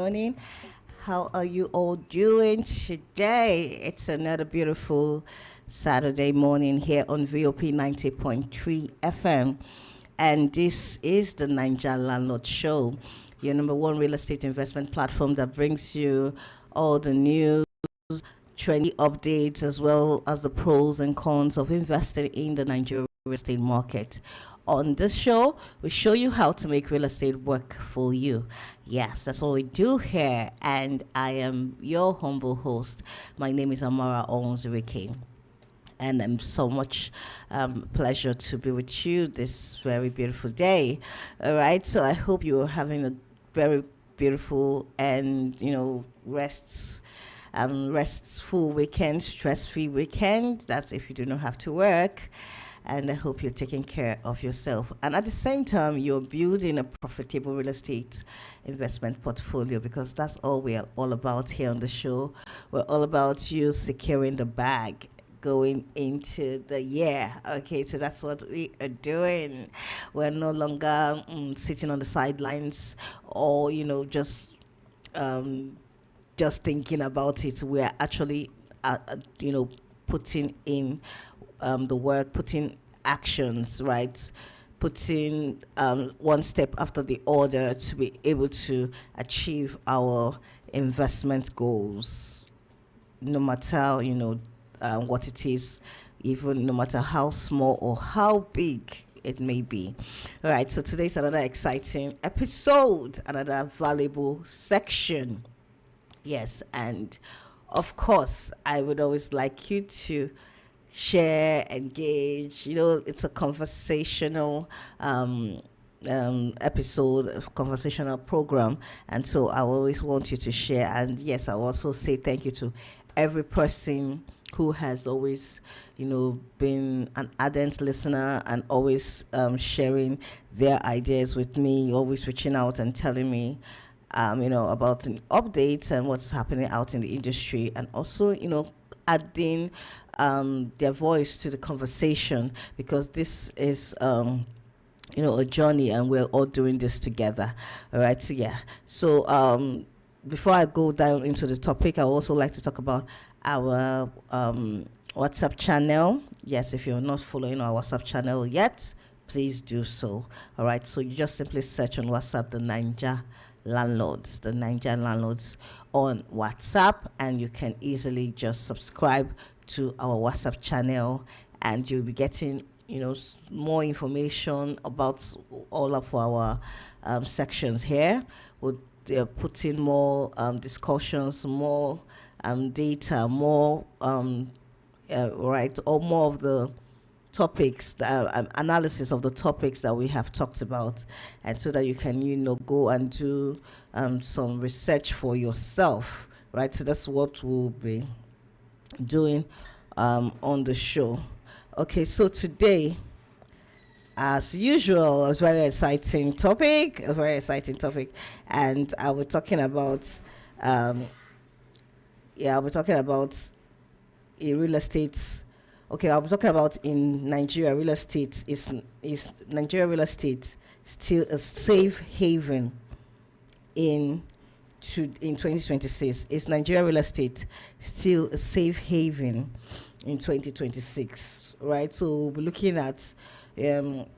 morning. How are you all doing today? It's another beautiful Saturday morning here on VOP 90.3 FM. And this is the Naija Landlord Show, your number one real estate investment platform that brings you all the news, trendy updates, as well as the pros and cons of investing in the Nigerian real estate market. On this show, we show you how to make real estate work for you. Yes, that's what we do here. And I am your humble host. My name is Amara Onzurike. And I'm so much pleasure to be with you this very beautiful day. All right. So I hope you are having a very beautiful and restful weekend, stress-free weekend. That's if you do not have to work. And I hope you're taking care of yourself. And at the same time, you're building a profitable real estate investment portfolio, because that's all we are all about here on the show. We're all about you securing the bag going into the year. Okay, so that's what we are doing. We're no longer sitting on the sidelines or, just thinking about it. We're actually, putting in the work, putting actions, right? Putting one step after the other to be able to achieve our investment goals, no matter, what it is, even no matter how small or how big it may be. All right, so today's another exciting episode, another valuable section. Yes, and of course, I would always like you to share, engage. It's a conversational episode, a conversational program, and so I always want you to share. And yes, I also say thank you to every person who has always, been an ardent listener and always sharing their ideas with me, always reaching out and telling me, about updates and what's happening out in the industry, and also, adding their voice to the conversation, because this is, a journey, and we're all doing this together. All right. So, yeah. So, before I go down into the topic, I would also like to talk about our WhatsApp channel. Yes, if you're not following our WhatsApp channel yet, please do so. All right. So you just simply search on WhatsApp the Nigerian Landlords on WhatsApp, and you can easily just subscribe to our WhatsApp channel, and you'll be getting more information about all of our sections here. We'll put in more discussions, more data, more right, or more of the topics, analysis of the topics that we have talked about, and so that you can go and do some research for yourself, right? So that's what we'll be doing on the show. Okay, so today, as usual, a very exciting topic, and we're talking about we're talking about a real estate. Okay, I'll be talking about in Nigeria, real estate is Nigeria real estate still a safe haven in 2026? Is Nigeria real estate still a safe haven in 2026? Right. So we'll be looking at the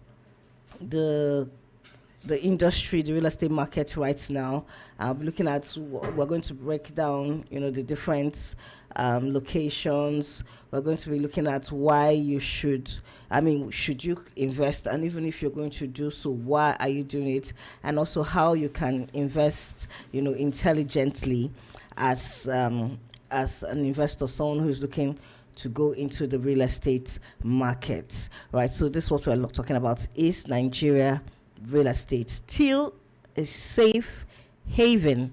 industry, the real estate market right now. I'll be looking at, we're going to break down, the different locations. We're going to be looking at why you should you invest, and even if you're going to do so, why are you doing it, and also how you can invest, intelligently as an investor, someone who's looking to go into the real estate market, right? So this is what we're talking about. Is Nigeria real estate still a safe haven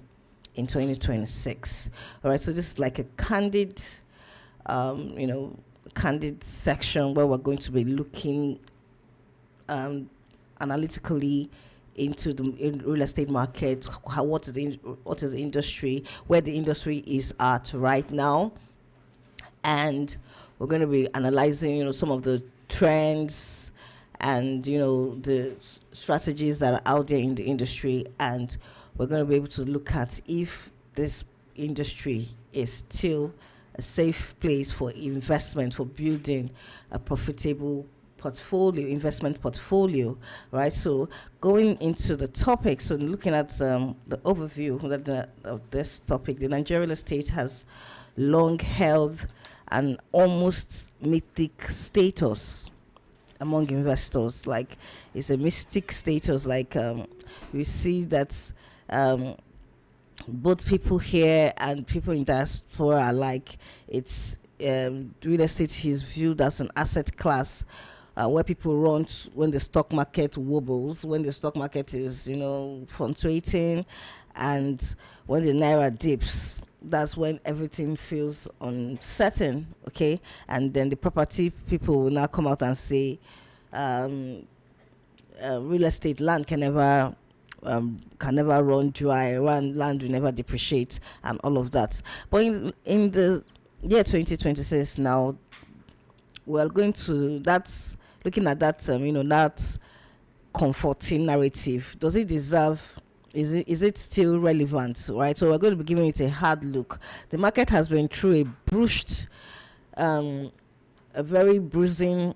in 2026? All right, so this is like a candid section where we're going to be looking analytically into the real estate market, what is the industry, where the industry is at right now, and we're going to be analyzing some of the trends and the strategies that are out there in the industry, and we're going to be able to look at if this industry is still a safe place for investment, for building a profitable investment portfolio, right? So going into the topic, so looking at the overview of this topic, the Nigerian real estate has long held an almost mythic status among investors. Like, it's a mystic status. Like, we see that both people here and people in diaspora are like, it's real estate is viewed as an asset class where people run when the stock market wobbles, when the stock market is, fluctuating, and when the naira dips. That's when everything feels uncertain, okay? And then the property people will now come out and say, real estate land can never run dry, land will never depreciate, and all of that. But in the year 2026 now, we're going to looking at that that comforting narrative. Does it deserve? Is it still relevant, right? So we're going to be giving it a hard look. The market has been through a very bruising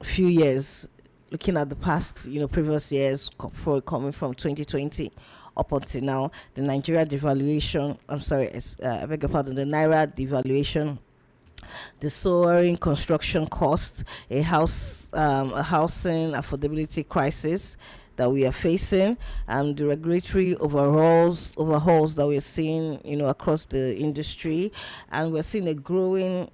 few years. Looking at the past, previous years, coming from 2020 up until now, the Nigeria devaluation. I beg your pardon. The naira devaluation, the soaring construction costs, a housing affordability crisis that we are facing, and the regulatory overhauls that we're seeing, across the industry, and we're seeing a growing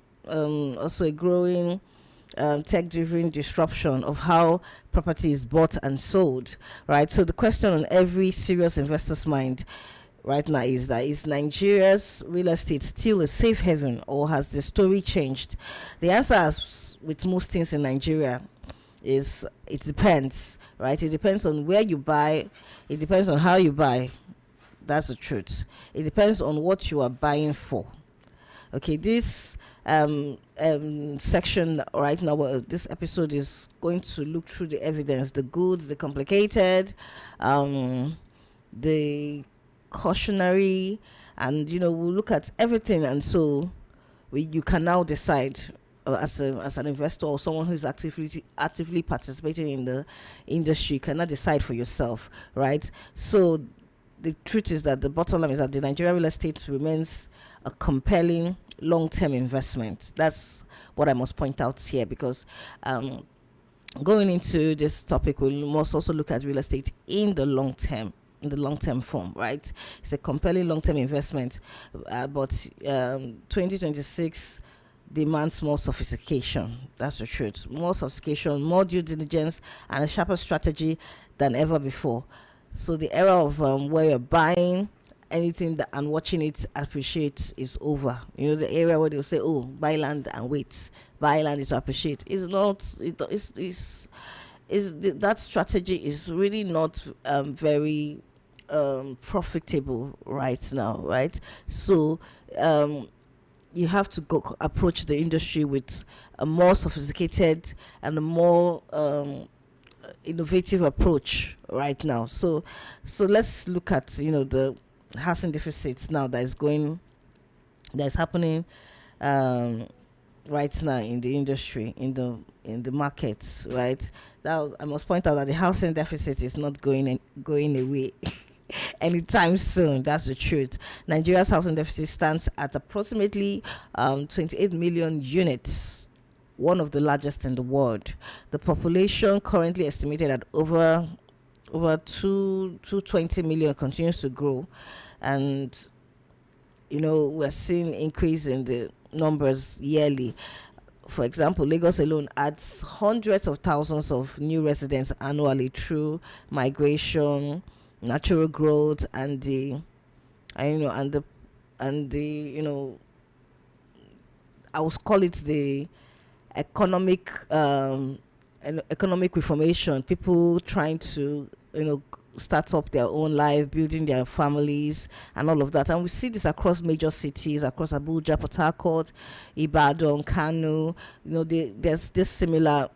tech-driven disruption of how property is bought and sold, right? So the question on every serious investor's mind right now is Nigeria's real estate still a safe haven, or has the story changed? The answer, as with most things in Nigeria, is it depends, right? It depends on where you buy. It depends on how you buy. That's the truth. It depends on what you are buying for. Okay, this section right now, this episode is going to look through the evidence, the goods, the complicated, the cautionary, and we'll look at everything, and so you can now decide as an investor or someone who's actively participating in the industry. You cannot decide for yourself, right? So the truth is that the bottom line is that the Nigerian real estate remains a compelling long-term investment. That's what I must point out here, because going into this topic, we must also look at real estate in the long term form, right? It's a compelling long-term investment, but 2026 demands more sophistication. That's the truth. More sophistication, more due diligence, and a sharper strategy than ever before. So the era of where you're buying anything and watching it appreciate is over. The era where they'll say, "Oh, buy land and wait. Buy land is to appreciate." It's not. That strategy is really not very profitable right now, right? So you have to go approach the industry with a more sophisticated and a more innovative approach right now. So let's look at the housing deficits now that is happening right now in the industry, in the markets, right? Now I must point out that the housing deficit is not going away anytime soon. That's the truth. Nigeria's housing deficit stands at approximately 28 million units, one of the largest in the world. The population, currently estimated at over 220 million, continues to grow, and we're seeing increase in the numbers yearly. For example, Lagos alone adds hundreds of thousands of new residents annually through migration, natural growth, and I will call it the economic reformation. People trying to start up their own life, building their families, and all of that. And we see this across major cities, across Abuja, Port Harcourt, Ibadan, Kano. There's this similar.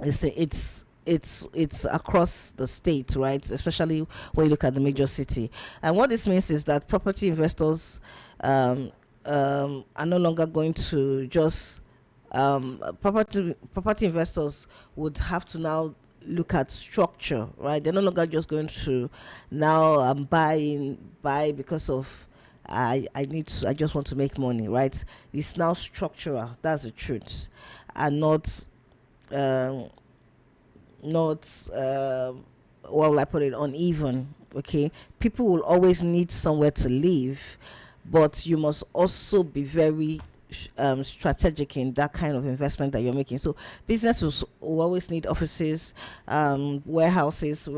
It's it's across the state, right? Especially when you look at the major city. And what this means is that property investors um, are no longer going to just property investors would have to now look at structure, right? They're no longer just going to now buy because of I just want to make money, right? It's now structural. That's the truth, and um, not what will I put it, uneven. Okay, people will always need somewhere to live, but you must also be very strategic in that kind of investment that you're making. So businesses will always need offices, warehouses,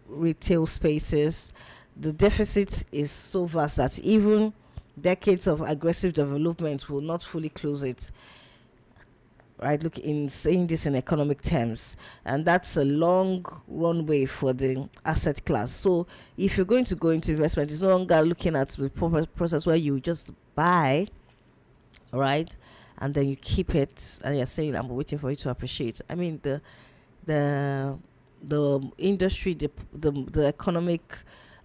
retail spaces. The deficit is so vast that even decades of aggressive development will not fully close it, right? Look, in saying this in economic terms, and that's a long runway for the asset class. So if you're going to go into investment, it's no longer looking at the process where you just buy, right, and then you keep it and you're saying I'm waiting for you to appreciate. I mean, the the industry, the economic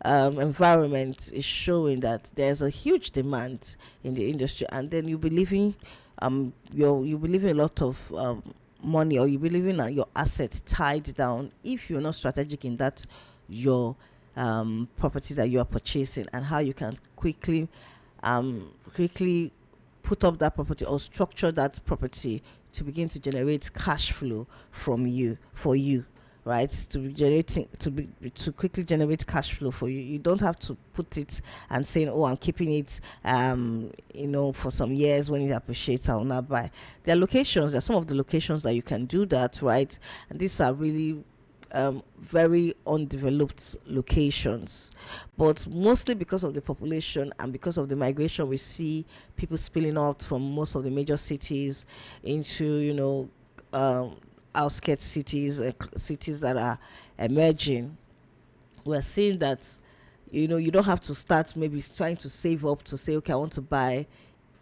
environment is showing that there's a huge demand in the industry, and then you believe in you believe in a lot of money, or you believe in your assets tied down if you're not strategic in that your properties that you are purchasing, and how you can quickly put up that property or structure that property to begin to generate cash flow from you for you, right? To be generating to quickly generate cash flow for you. You don't have to put it and saying, oh, I'm keeping it for some years. When it appreciates, I will not buy. There are some of the locations that you can do that, right? And these are really very undeveloped locations, but mostly because of the population and because of the migration, we see people spilling out from most of the major cities into outskirts cities, cities that are emerging. We're seeing that you don't have to start maybe trying to save up to say, okay, I want to buy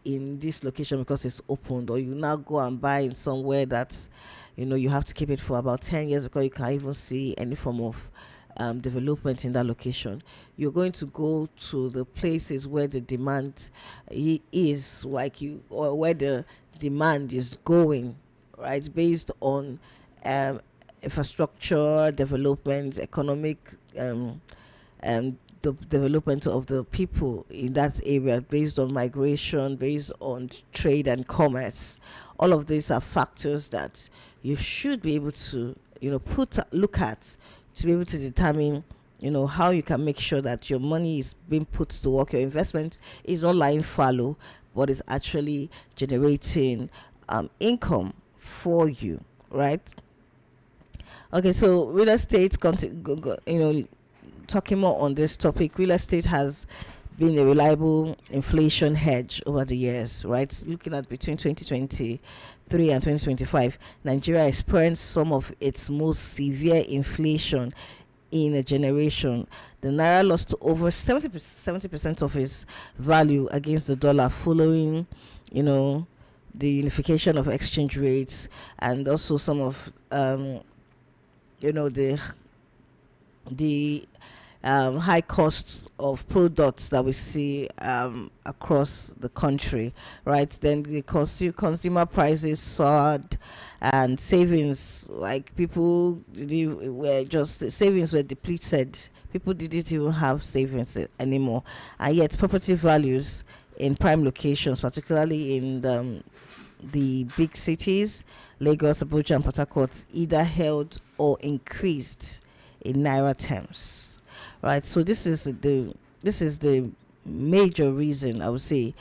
in this location because it's opened, or you now go and buy in somewhere that's you have to keep it for about 10 years before you can even see any form of development in that location. You're going to go to the places where the demand is, or where the demand is going, right? Based on infrastructure development, economic the development of the people in that area, based on migration, based on trade and commerce. All of these are factors that you should be able to look at to be able to determine how you can make sure that your money is being put to work, your investment is not lying fallow, but is actually generating income for you, right? Okay, so real estate talking more on this topic, real estate has been a reliable inflation hedge over the years, right? Looking at between 2023 and 2025, Nigeria experienced some of its most severe inflation in a generation. The naira lost to over 70% of its value against the dollar following, the unification of exchange rates, and also some of the high costs of products that we see across the country, right? Then the consumer prices soared, and savings, like savings were depleted. People didn't even have savings anymore, and yet property values in prime locations, particularly in the big cities, Lagos, Abuja, and Port Harcourt, either held or increased in naira terms, right? So this is the major reason, I would say.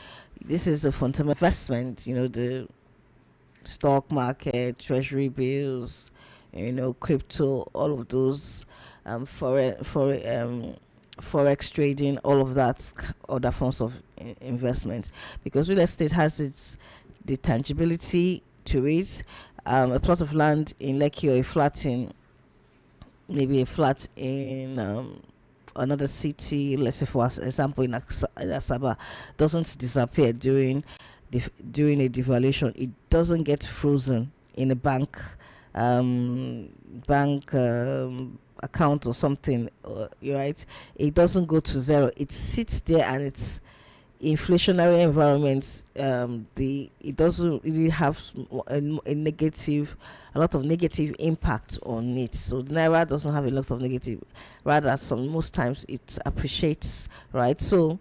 This is the fundamental investment, the stock market, treasury bills, crypto, all of those, forex trading, all of that, other forms of investment, because real estate has the tangibility to it. A plot of land in Lekki, or maybe a flat in another city, let's say for example in Asaba, doesn't disappear during a devaluation. It doesn't get frozen in a bank bank account or something, right? It doesn't go to zero. It sits there, and it's inflationary environments. It doesn't really have a lot of negative impact on it. So the naira doesn't have a lot of negative, rather most times it appreciates, right? So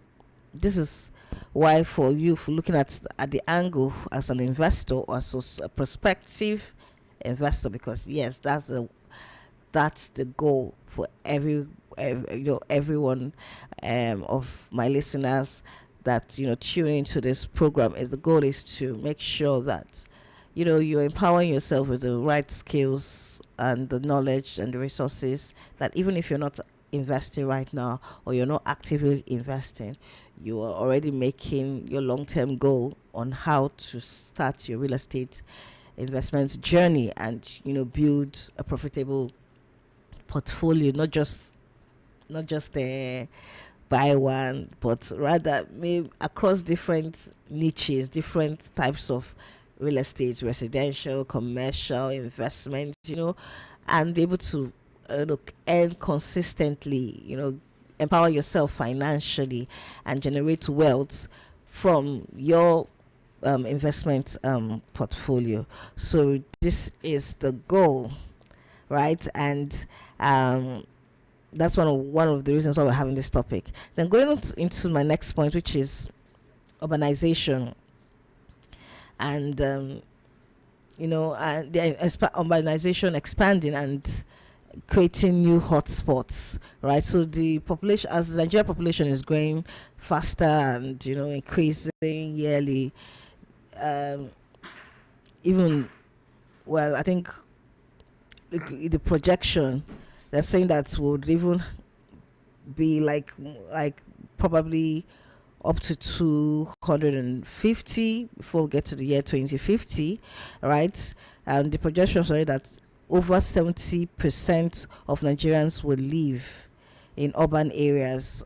this is why, for you, for looking at the angle as an investor or as a prospective investor, because yes, that's the goal for everyone of my listeners that tune into this program. Is the goal is to make sure that you're empowering yourself with the right skills and the knowledge and the resources, that even if you're not investing right now, or you're not actively investing, you are already making your long-term goal on how to start your real estate investment journey, and build a profitable portfolio, not just buy one, but rather maybe across different niches, different types of real estate, residential, commercial, investment, and be able to earn consistently, empower yourself financially, and generate wealth from your investment portfolio. So this is the goal, right? And that's one of the reasons why we're having this topic. Then going into my next point, which is urbanization, and the urbanization expanding and creating new hotspots, right? So the population, as the Nigerian population is growing faster and increasing yearly, even I think the projection, they're saying that would even be like probably up to 250 before we get to the year 2050, right? And the projections are that over 70% of Nigerians will live in urban areas,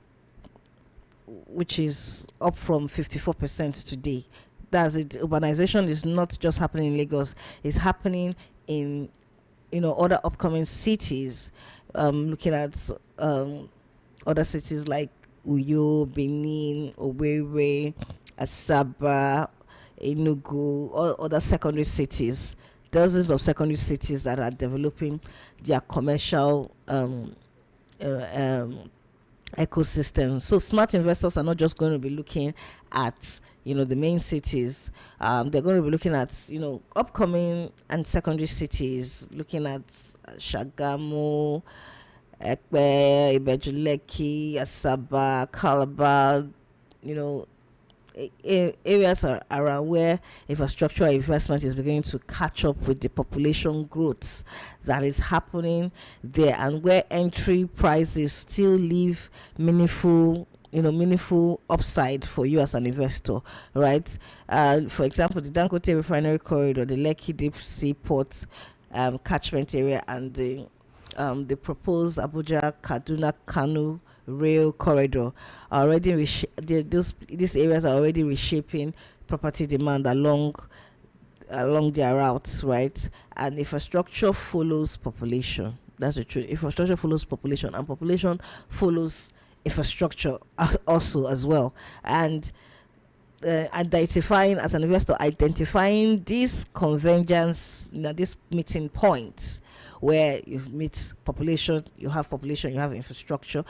which is up from 54% today. That's it. Urbanization is not just happening in Lagos; it's happening in other upcoming cities. Looking at other cities like Uyo, Benin, Owerri, Asaba, Enugu, or other secondary cities. Dozens of secondary cities that are developing their commercial ecosystem. So smart investors are not just going to be looking at the main cities. They're going to be looking at upcoming and secondary cities, looking at Shagamu, Ekpe, Ibejuleki, Asaba, Calabar, areas are around where infrastructural investment is beginning to catch up with the population growth that is happening there, and where entry prices still leave meaningful upside for you as an investor, right? For example, the Dangote refinery corridor, the Lekki Deep Sea Port catchment area, and the proposed Abuja Kaduna Kanu rail corridor are already these areas are already reshaping property demand along their routes, right? And infrastructure follows population. That's the truth. Infrastructure follows population, and population follows infrastructure also as well. And identifying, as an investor, identifying these convergence, these meeting points where you meet population, you have infrastructure,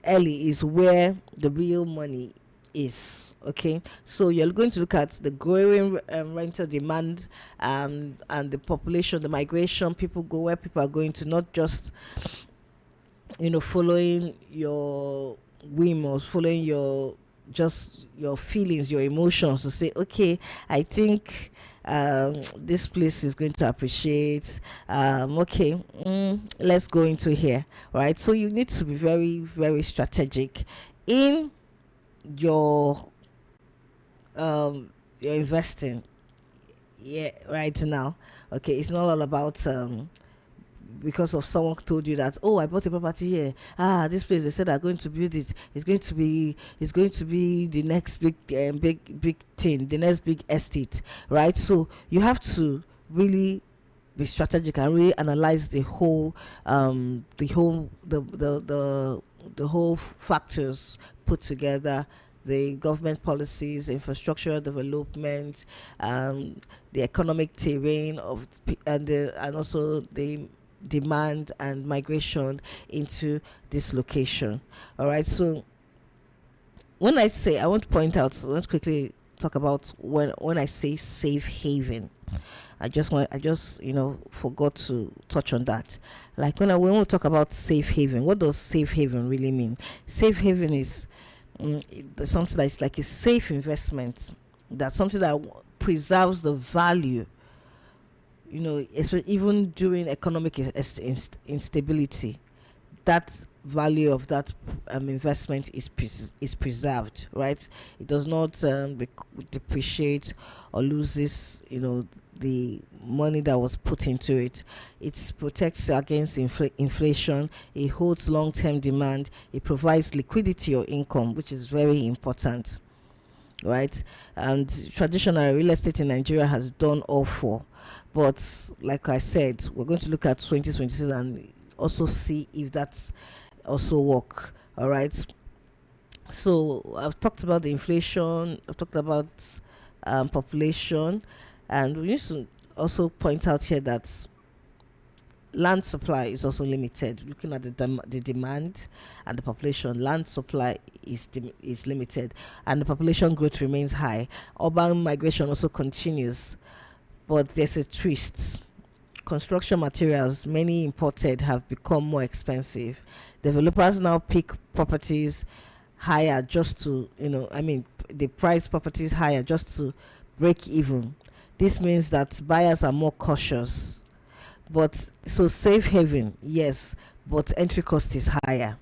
early is where the real money is. Okay, so you're going to look at the growing rental demand, and the population, the migration. People go where people are going to, not just following your whim or following your feelings, your emotions, to say, okay, I think this place is going to appreciate, let's go into here, right? So you need to be very, very strategic in your investing, right now. Okay, it's not all about because of someone told you that, oh, I bought a property here, this place, they said they're going to build it, it's going to be the next big thing, the next big estate, right? So you have to really be strategic and really analyze the whole the whole factors put together, the government policies, infrastructural development, um, the economic terrain and also the demand and migration into this location. All right. So when I say, I want to point out, so let's quickly talk about when I say safe haven. I just forgot to touch on that. Like when we talk about safe haven, what does safe haven really mean? Safe haven is something that is like a safe investment. That's something that preserves the value. Even during economic instability, that value of that investment is preserved, right? It does not depreciate or loses the money that was put into it. It protects against inflation. It holds long-term demand. It provides liquidity or income, which is very important, right? And traditional real estate in Nigeria has done all four, but like I said, we're going to look at 2026 and also see if that's also work. All right. So I've talked about the inflation. I've talked about population, and we need to also point out here that land supply is also limited. Looking at the demand and the population, land supply is limited, and the population growth remains high. Urban migration also continues, but there's a twist. Construction materials, many imported, have become more expensive. Developers now pick properties higher just to, they price properties higher just to break even. This means that buyers are more cautious. But so safe haven, yes, but entry cost is higher.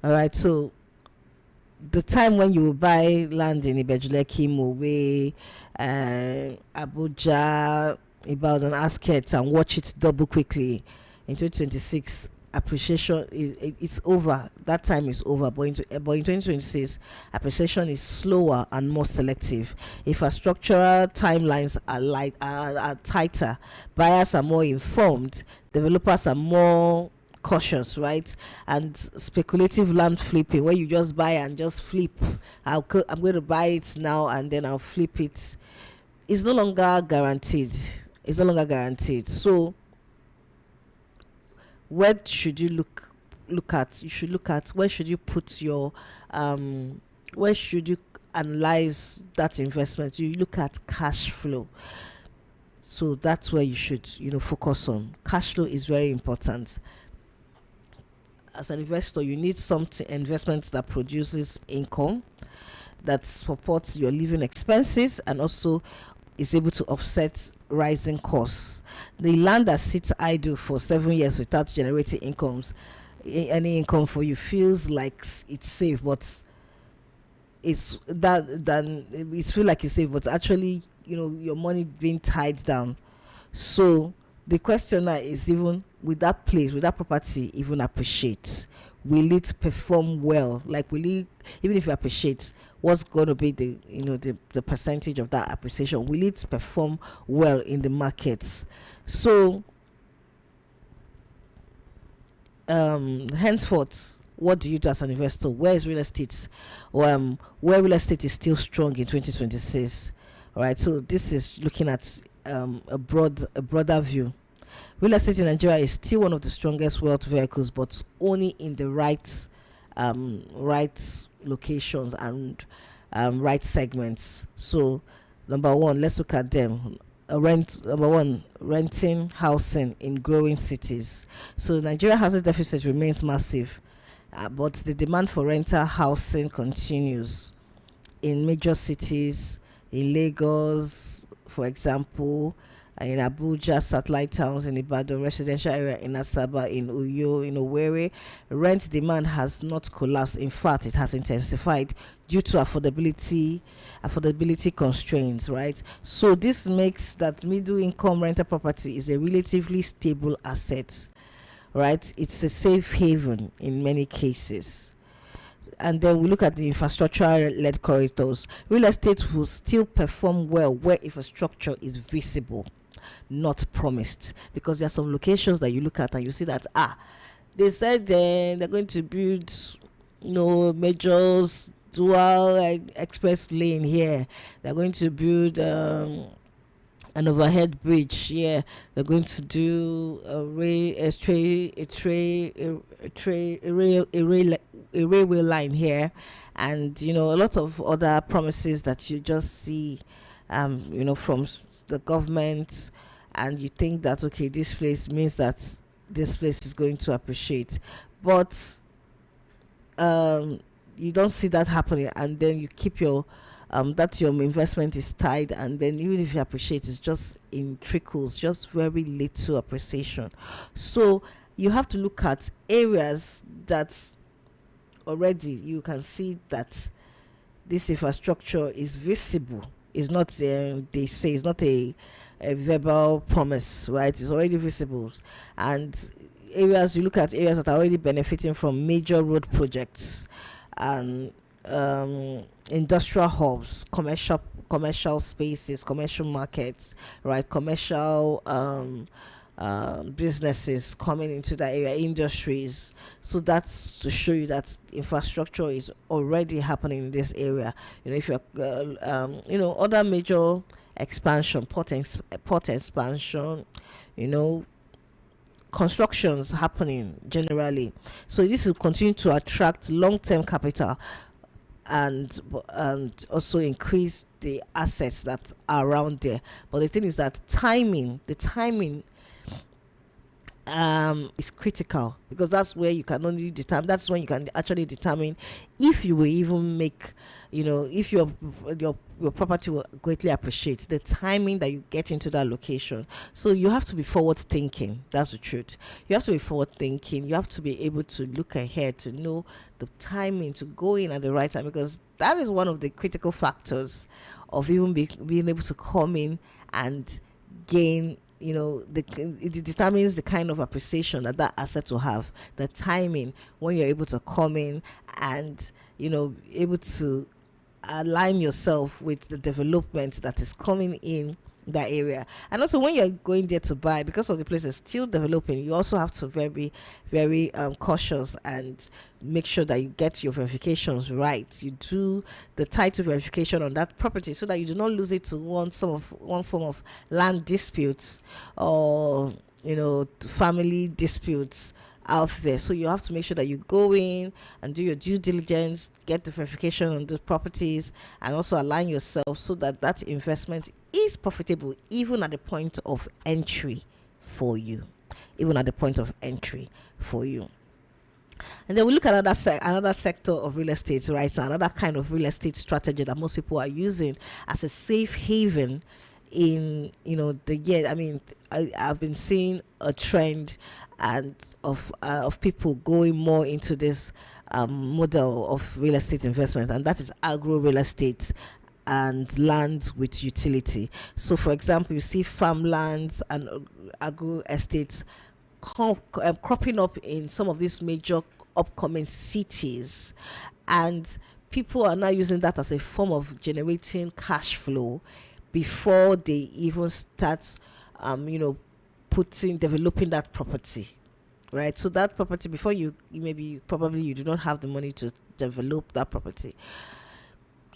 All right, so the time when you will buy land in Ibejuleki, Mowe, Abuja, Ibadan, Asket, and watch it double quickly in 2026, appreciation it's over. That time is over. But in 2026, appreciation is slower and more selective. Infrastructural timelines are tighter. Buyers are more informed. Developers are more cautious, right? And speculative land flipping, where you just buy and just flip. I'm going to buy it now and then I'll flip it. It's no longer guaranteed. So where should you look at? You should look at where should you put your where should you analyze that investment. You look at cash flow. So that's where you should focus on. Cash flow is very important. As an investor, you need something investment that produces income, that supports your living expenses, and also is able to offset rising costs. The land that sits idle for 7 years without generating any income for you, feels like it's safe, but it's feel like it's safe, but actually your money being tied down. So the question now is, even with that property even appreciate? Will it perform well? Like, even if you appreciate, what's going to be the percentage of that appreciation? Will it perform well in the markets? So henceforth, what do you do as an investor? Where real estate is still strong in 2026? All right, so this is looking at a broader view. Real estate in Nigeria is still one of the strongest wealth vehicles, but only in the right locations and right segments. So number one, let's look at them. Renting housing in growing cities. So Nigeria housing deficit remains massive, but the demand for rental housing continues in major cities. In Lagos, for example, in Abuja, satellite towns, in Ibadan, residential area in Asaba, in Uyo, in Owerri, rent demand has not collapsed. In fact, it has intensified due to affordability constraints, right? So this makes that middle income rental property is a relatively stable asset, right? It's a safe haven in many cases. And then we look at the infrastructure-led corridors. Real estate will still perform well where infrastructure is visible, not promised. Because there are some locations that you look at and you see that they said they're going to build major dual express lane here. They're going to build an overhead bridge here. They're going to do a railway line here, and a lot of other promises that you just see from the government, and you think that okay, this place means that this place is going to appreciate, but you don't see that happening, and then you keep your your investment is tied, and then even if you appreciate, it's just in trickles, just very little appreciation. So you have to look at areas that already you can see that this infrastructure is visible. It's not they say it's not a verbal promise, right? It's already visible. And areas, you look at areas that are already benefiting from major road projects and industrial hubs, commercial spaces, commercial markets, right? Commercial businesses coming into that area, industries. So that's to show you that infrastructure is already happening in this area. If you're other major expansion, port expansion, constructions happening generally. So this will continue to attract long-term capital and also increase the assets that are around there. But the thing is that the timing is critical, because that's where you can only determine, that's when you can actually determine if you will even make, if your property will greatly appreciate, the timing that you get into that location. So you have to be forward thinking. That's the truth. You have to be forward thinking. You have to be able to look ahead to know the timing to go in at the right time, because that is one of the critical factors of even being able to come in and gain. It determines the kind of appreciation that asset will have, the timing when you're able to come in and able to align yourself with the development that is coming in that area. And also when you're going there to buy, because of the place is still developing, you also have to very very cautious and make sure that you get your verifications right. You do the title verification on that property so that you do not lose it to one form of land disputes or family disputes out there. So you have to make sure that you go in and do your due diligence, get the verification on those properties, and also align yourself so that investment is profitable even at the point of entry for you. And then we look at another sector of real estate, right? So another kind of real estate strategy that most people are using as a safe haven in the year. I mean, I've been seeing a trend and of people going more into this model of real estate investment, and that is agro real estate and land with utility. So for example, you see farmlands and agro estates cropping up in some of these major upcoming cities, and people are now using that as a form of generating cash flow before they even start developing that property, right? So that property, before you do not have the money to develop that property,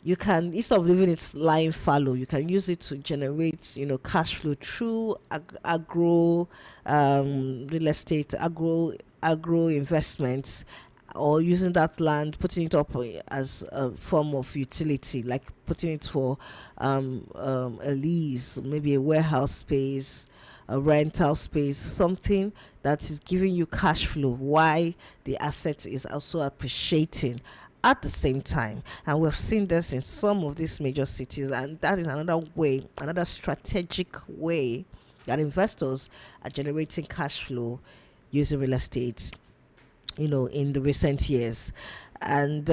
you can, instead of leaving it lying fallow, you can use it to generate cash flow through agro real estate, agro investments, or using that land, putting it up as a form of utility, like putting it for a lease, maybe a warehouse space, a rental space, something that is giving you cash flow while the asset is also appreciating at the same time. And we've seen this in some of these major cities, and that is another strategic way that investors are generating cash flow using real estate in the recent years. And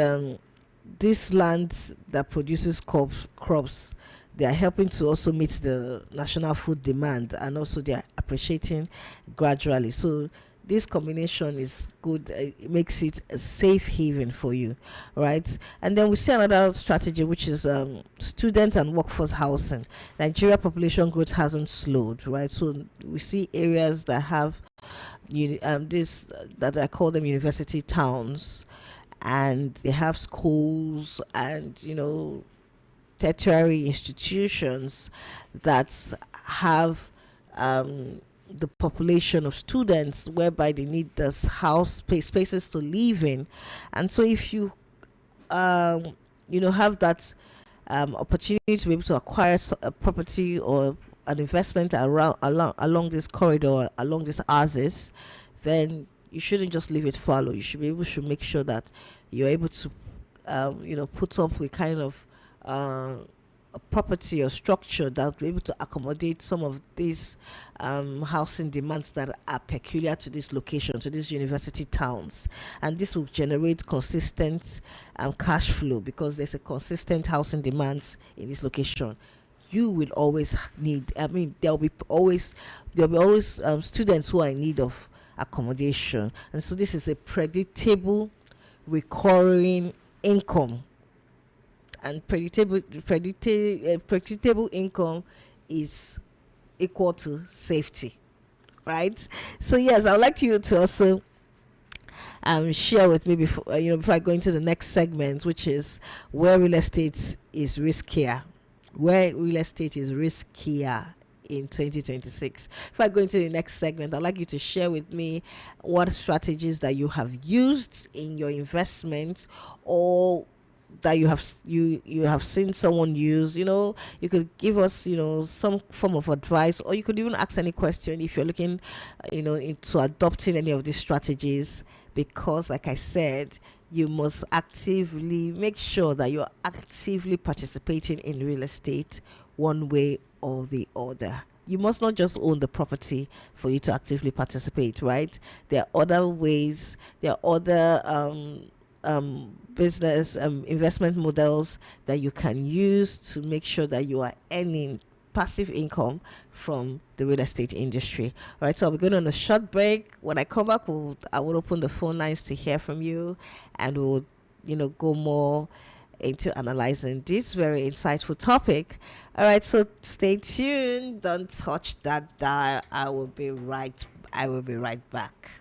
this land that produces crops, they are helping to also meet the national food demand, and also they are appreciating gradually. So this combination is good. It makes it a safe haven for you, right? And then we see another strategy, which is student and workforce housing. Nigeria population growth hasn't slowed, right? So we see areas that have this that I call them university towns, and they have schools and tertiary institutions that have the population of students, whereby they need this spaces to live in. And so if you have that opportunity to be able to acquire a property or an investment along this corridor, along these houses, then you shouldn't just leave it fallow. You should be able to make sure that you're able to put up with kind of a property or structure that will be able to accommodate some of these housing demands that are peculiar to this location, to these university towns. And this will generate consistent cash flow, because there's a consistent housing demands in this location. You will always need, there'll be always students who are in need of accommodation. And so this is a predictable, recurring income. And predictable income is equal to safety, right? So yes, I would like you to also share with me before I go into the next segment, which is where real estate is riskier. Where real estate is riskier in 2026. If I go into the next segment, I'd like you to share with me what strategies that you have used in your investment, or that you have seen someone use. You could give us some form of advice, or you could even ask any question if you're looking into adopting any of these strategies, because like I said, you must actively make sure that you're actively participating in real estate one way or the other. You must not just own the property for you to actively participate, right? There are other ways, there are other business investment models that you can use to make sure that you are earning passive income from the real estate industry. All right, so I'll be going on a short break. When I come back, I will open the phone lines to hear from you, and we'll go more into analyzing this very insightful topic. All right, so stay tuned. Don't touch that dial. I will be right back.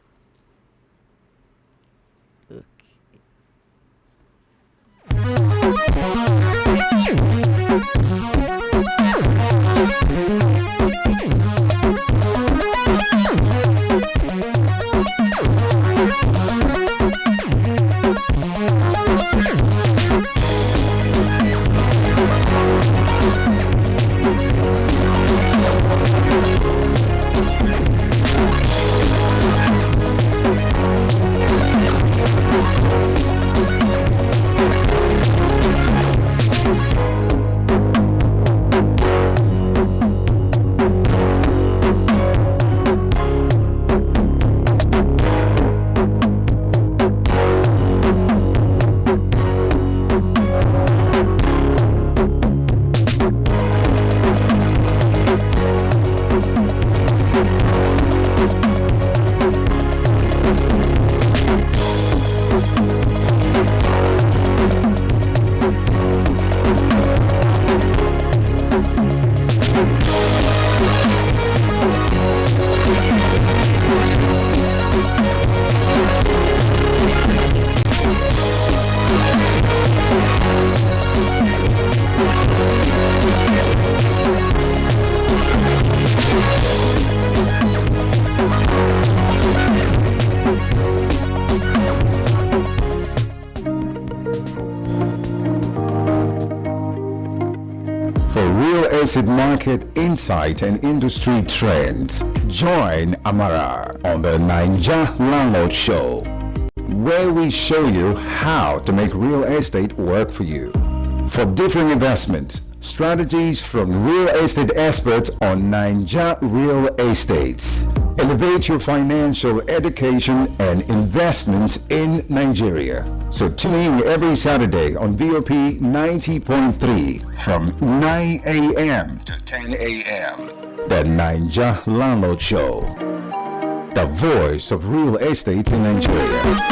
Estate market insight and industry trends. Join Amara on the Naija Landlord Show, where we show you how to make real estate work for you. For different investments, strategies from real estate experts on Naija Real Estates. Elevate your financial education and investment in Nigeria. So tune in every Saturday on VOP 90.3 from 9 a.m. to 10 a.m. The Naija Landlord Show. the voice of real estate in Nigeria.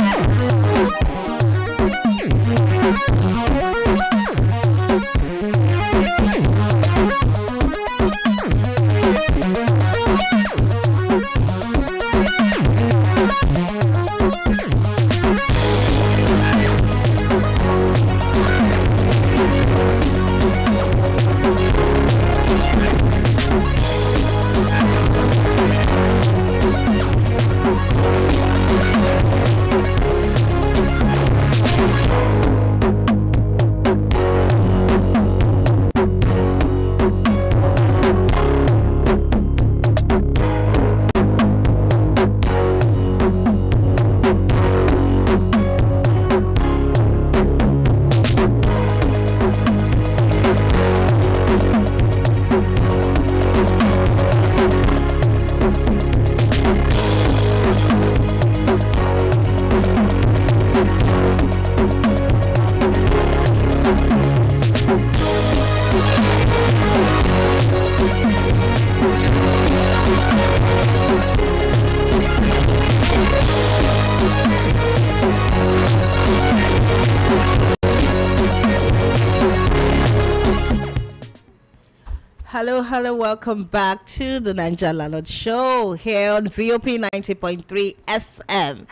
Hello, welcome back to the Nigerian Landlord Show here on VOP 90.3 FM.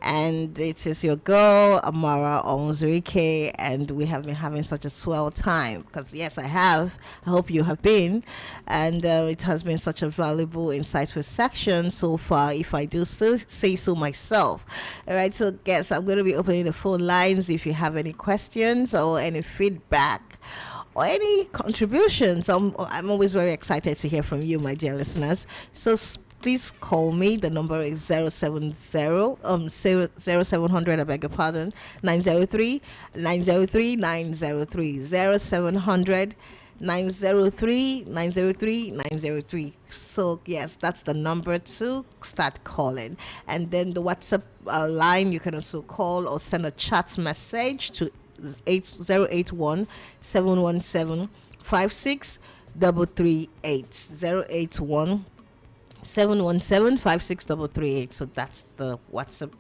And it is your girl, Amara Onzurike, and we have been having such a swell time because, yes, I have. I hope you have been. And it has been such a valuable, insightful section so far, if I do still say so myself. All right, so, guys, I'm going to be opening the phone lines if you have any questions or any feedback or any contributions. I'm always very excited to hear from you, my dear listeners. So please call me. The number is 0700, I beg your pardon, 903 903 903 0700 903 903 903. So yes, that's the number to start calling. And then the WhatsApp line, you can also call or send a chat message to 8081 717 56338 081 717 56338. So that's the WhatsApp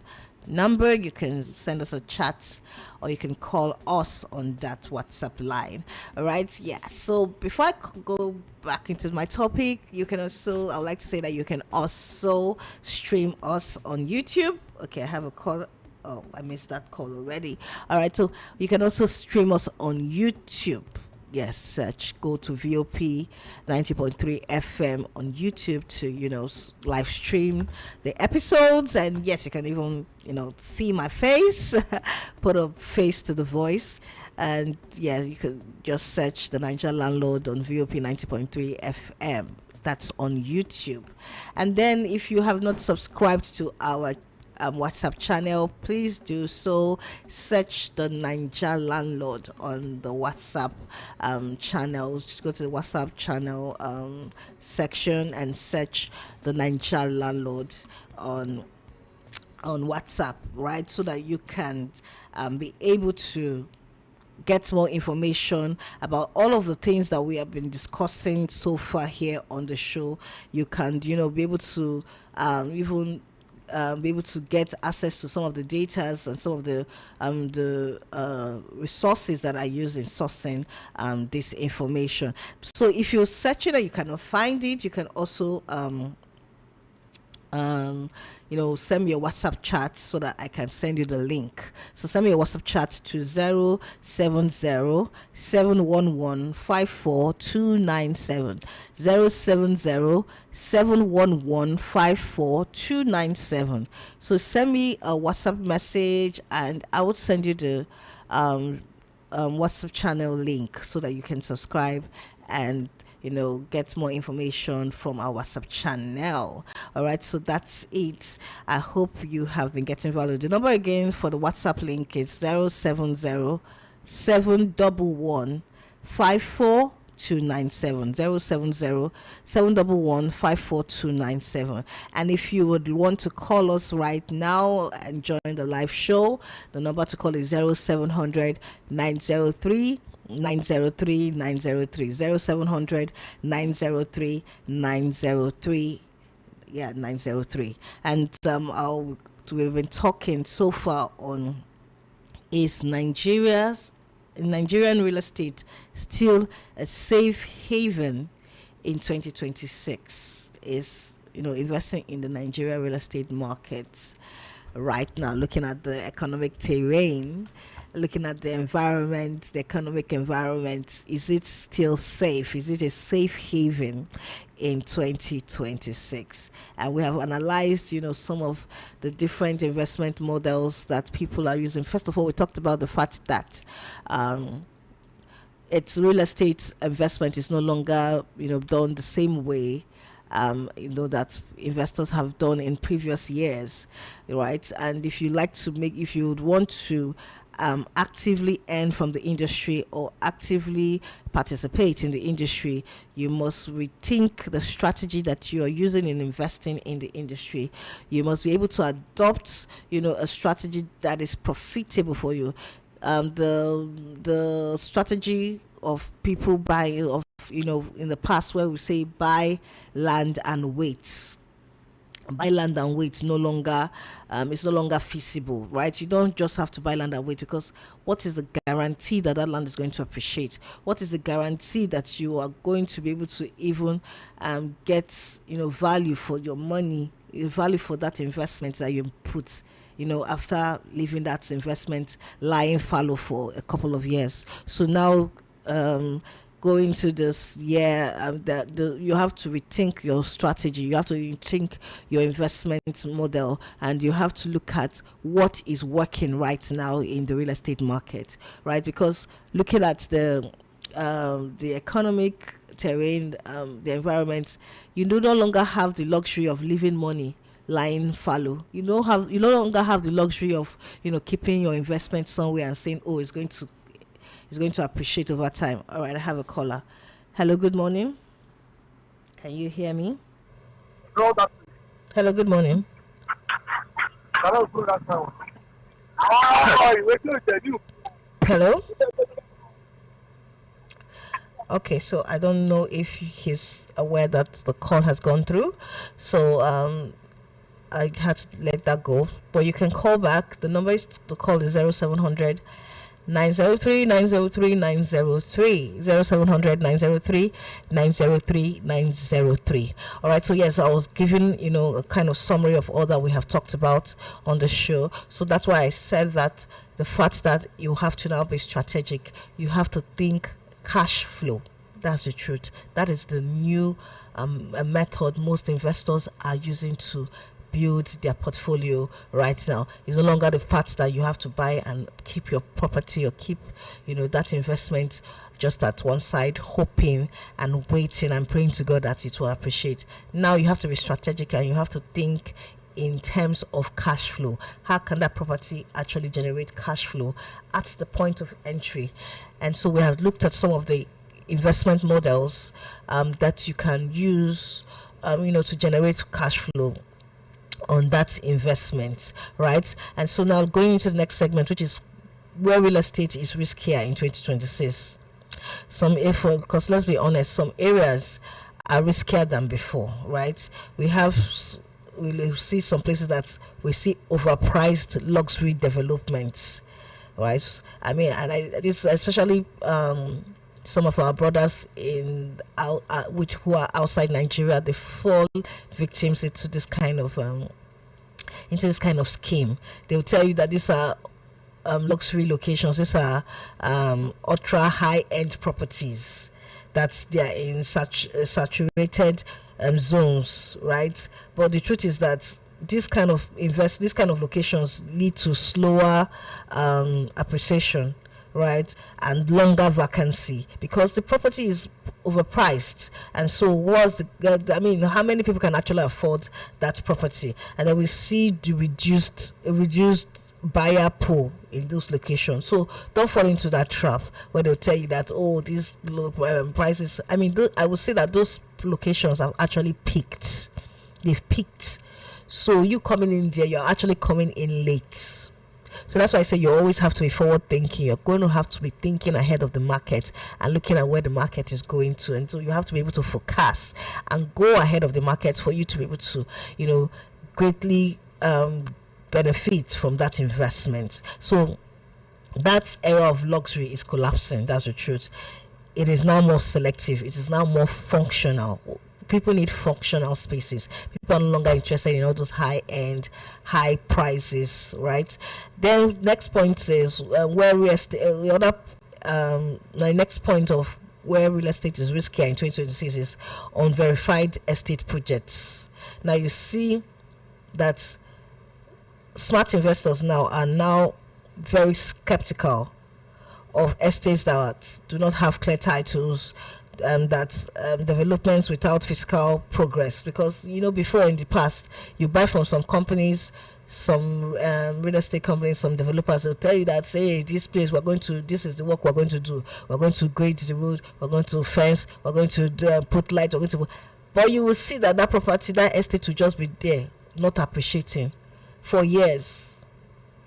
number. You can send us a chat or you can call us on that WhatsApp line. All right, yeah. So before I go back into my topic, you can also, I would like to say that you can also stream us on YouTube. Okay, I have a call. Oh, I missed that call already. All right, so you can also stream us on YouTube. Yes, search, go to VOP 90.3 FM on YouTube to, live stream the episodes. And yes, you can even, see my face, put a face to the voice. And yes, you can just search the Nigerian Landlord on VOP 90.3 FM. That's on YouTube. And then if you have not subscribed to our WhatsApp channel, please do so. Search the Nigerian Landlord on the WhatsApp channel. Just go to the WhatsApp channel section and search the Nigerian Landlord on WhatsApp, right? So that you can be able to get more information about all of the things that we have been discussing so far here on the show. You can, be able to even be able to get access to some of the data and some of the resources that I use in sourcing this information. So if you're searching and you cannot find it, you can also send me a WhatsApp chat so that I can send you the link. So send me a WhatsApp chat to 070-711-54297. 070-711-54297. So send me a WhatsApp message and I will send you the WhatsApp channel link so that you can subscribe and get more information from our WhatsApp channel. All right, so that's it. I hope you have been getting value. The number again for the WhatsApp link is 070-711-54297. 070-711-54297. And if you would want to call us right now and join the live show, the number to call is 0700 903 903 903 0700 903 903. Yeah, 903. And we've been talking so far on, is Nigerian real estate still a safe haven in 2026? Is, investing in the Nigerian real estate markets right now, looking at the economic terrain, looking at the environment, the economic environment, is it still safe? Is it a safe haven in 2026? And we have analyzed, some of the different investment models that people are using. First of all, we talked about the fact that its real estate investment is no longer, done the same way that investors have done in previous years, right? And if you would want to actively earn from the industry or actively participate in the industry, you must rethink the strategy that you are using in investing in the industry. You must be able to adopt, a strategy that is profitable for you. The strategy of people buying, of in the past, where we say buy land and wait, no longer it's no longer feasible, right? You don't just have to buy land and wait, because what is the guarantee that land is going to appreciate? What is the guarantee that you are going to be able to even get value for your money, value for that investment that you put, after leaving that investment lying fallow for a couple of years? So now, going to this year, you have to rethink your strategy, you have to rethink your investment model, and you have to look at what is working right now in the real estate market, right? Because looking at the economic terrain, the environment, you no longer have the luxury of leaving money lying fallow. You no longer have the luxury of keeping your investment somewhere and saying, oh, it's going to appreciate over time. All right, I have a caller. Hello, good morning. Can you hear me? Hello, good morning. Hello, good afternoon. Hello? Okay, so I don't know if he's aware that the call has gone through. So I had to let that go. But you can call back. The number to call is 0700 903 903 903 0700 903 903 903. All right, so yes, I was giving a kind of summary of all that we have talked about on the show. So that's why I said that the fact that you have to now be strategic, you have to think cash flow. That's the truth. That is the new method most investors are using to build their portfolio right now. It's no longer the fact that you have to buy and keep your property or keep that investment just at one side, hoping and waiting and praying to God that it will appreciate. Now you have to be strategic, and you have to think in terms of cash flow. How can that property actually generate cash flow at the point of entry? And so we have looked at some of the investment models that you can use to generate cash flow on that investment, right? And so now going into the next segment, which is where real estate is riskier in 2026. Because let's be honest, some areas are riskier than before, right? We'll see some places that we see overpriced luxury developments, right? I mean, and this especially some of our brothers who are outside Nigeria, they fall victims into this kind of scheme. They will tell you that these are luxury locations, these are ultra high-end properties, that they are in such saturated zones, right? But the truth is that this kind of locations lead to slower appreciation, right, and longer vacancy, because the property is overpriced. And so how many people can actually afford that property? And then we see the reduced buyer pool in those locations. So don't fall into that trap where they'll tell you that, oh, these low prices. I mean, I would say that those locations have actually peaked. They've peaked. So you coming in there, you're actually coming in late. So that's why I say you always have to be forward thinking. You're going to have to be thinking ahead of the market and looking at where the market is going to, and so you have to be able to forecast and go ahead of the market for you to be able to, greatly benefit from that investment. So that era of luxury is collapsing. That's the truth. It is now more selective. It is now more functional. People need functional spaces. People are no longer interested in all those high-end, high prices, right? Then next point is where real estate. The next point of where real estate is riskier in 2026 is unverified estate projects. Now you see that smart investors now are very skeptical of estates that do not have clear titles, developments without fiscal progress. Because before, in the past, you buy from some companies, some real estate companies, some developers, will tell you that, hey, this place this is the work we're going to do. We're going to grade the road, we're going to fence, we're going to put light, we're going to. But you will see that property, that estate will just be there, not appreciating for years.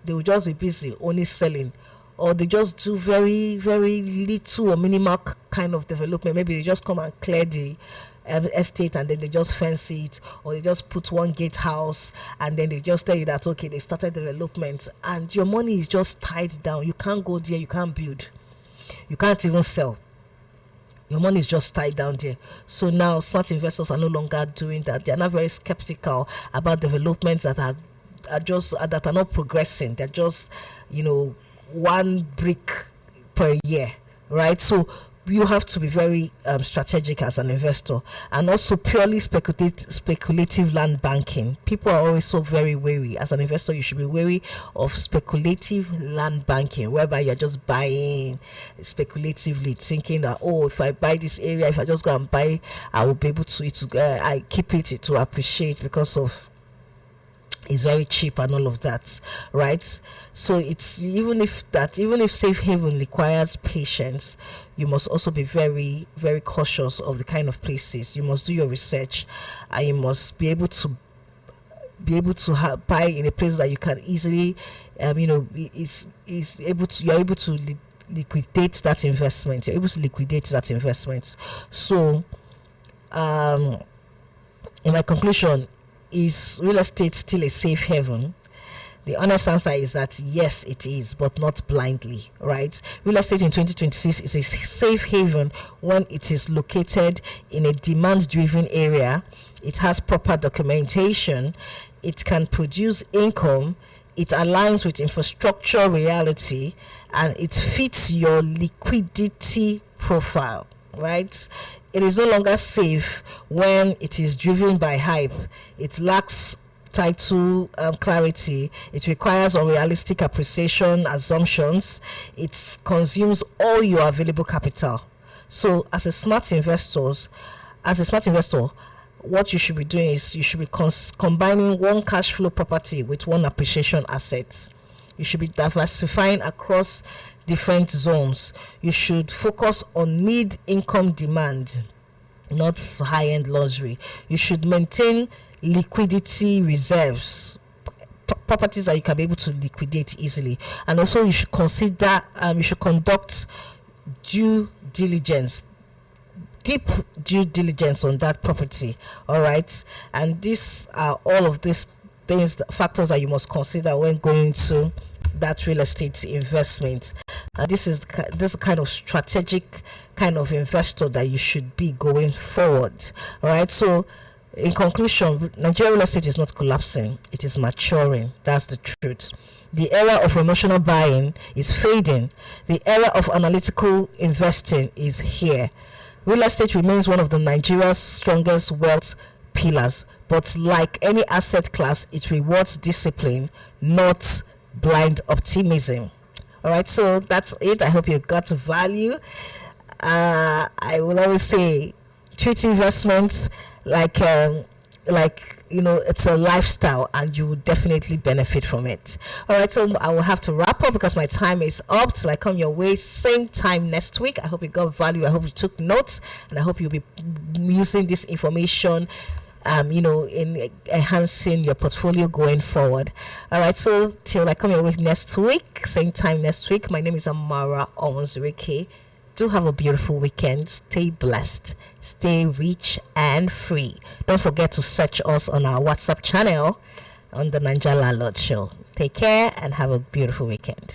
They will just be busy only selling, or they just do very, very little or minimal kind of development. Maybe they just come and clear the estate and then they just fence it, or they just put one gatehouse and then they just tell you that, okay, they started development, and your money is just tied down. You can't go there, you can't build, you can't even sell. Your money is just tied down there. So now smart investors are no longer doing that. They are not very skeptical about developments that are not progressing. They're just one brick per year, right? So you have to be very strategic as an investor, and also purely speculative land banking. People are always so very wary. As an investor, you should be wary of speculative land banking, whereby you're just buying speculatively, thinking that, if I buy this area, if I just go and buy, I will be able to I keep it to appreciate because of is very cheap and all of that, right? So it's even if safe haven requires patience, you must also be very, very cautious of the kind of places. You must do your research, and you must be able to buy in a place that you can easily you're able to liquidate that investment. You're able to liquidate that investment. So in my conclusion, is real estate still a safe haven? The honest answer is that yes, it is, but not blindly, right? Real estate in 2026 is a safe haven when it is located in a demand-driven area. It has proper documentation. It can produce income. It aligns with infrastructure reality, and it fits your liquidity profile, right? It is no longer safe when it is driven by hype. It lacks title clarity. It requires unrealistic appreciation assumptions. It consumes all your available capital. So as a smart investor, what you should be doing is you should be combining one cash flow property with one appreciation asset. You should be diversifying across different zones. You should focus on mid-income demand, not high-end luxury. You should maintain liquidity reserves, properties that you can be able to liquidate easily. And also you should consider you should conduct deep due diligence on that property. All right, and these are all of these factors that you must consider when going to that real estate investment. This is the kind of strategic kind of investor that you should be going forward. All right, so in conclusion, Nigerian real estate is not collapsing, it is maturing. That's the truth. The era of emotional buying is fading. The era of analytical investing is here. Real estate remains one of the Nigeria's strongest wealth pillars, but like any asset class, it rewards discipline, not blind optimism. All right, so that's it. I hope you got value. I will always say, treat investments like it's a lifestyle, and you will definitely benefit from it. All right, so I will have to wrap up because my time is up. Till I come your way same time next week. I hope you got value. I hope you took notes, and I hope you'll be using this information in enhancing your portfolio going forward. All right, so till I come your way next week, same time next week, my name is Amara Onzurike. Do have a beautiful weekend. Stay blessed, stay rich and free. Don't forget to search us on our WhatsApp channel on the Nigerian Landlord Show. Take care and have a beautiful weekend.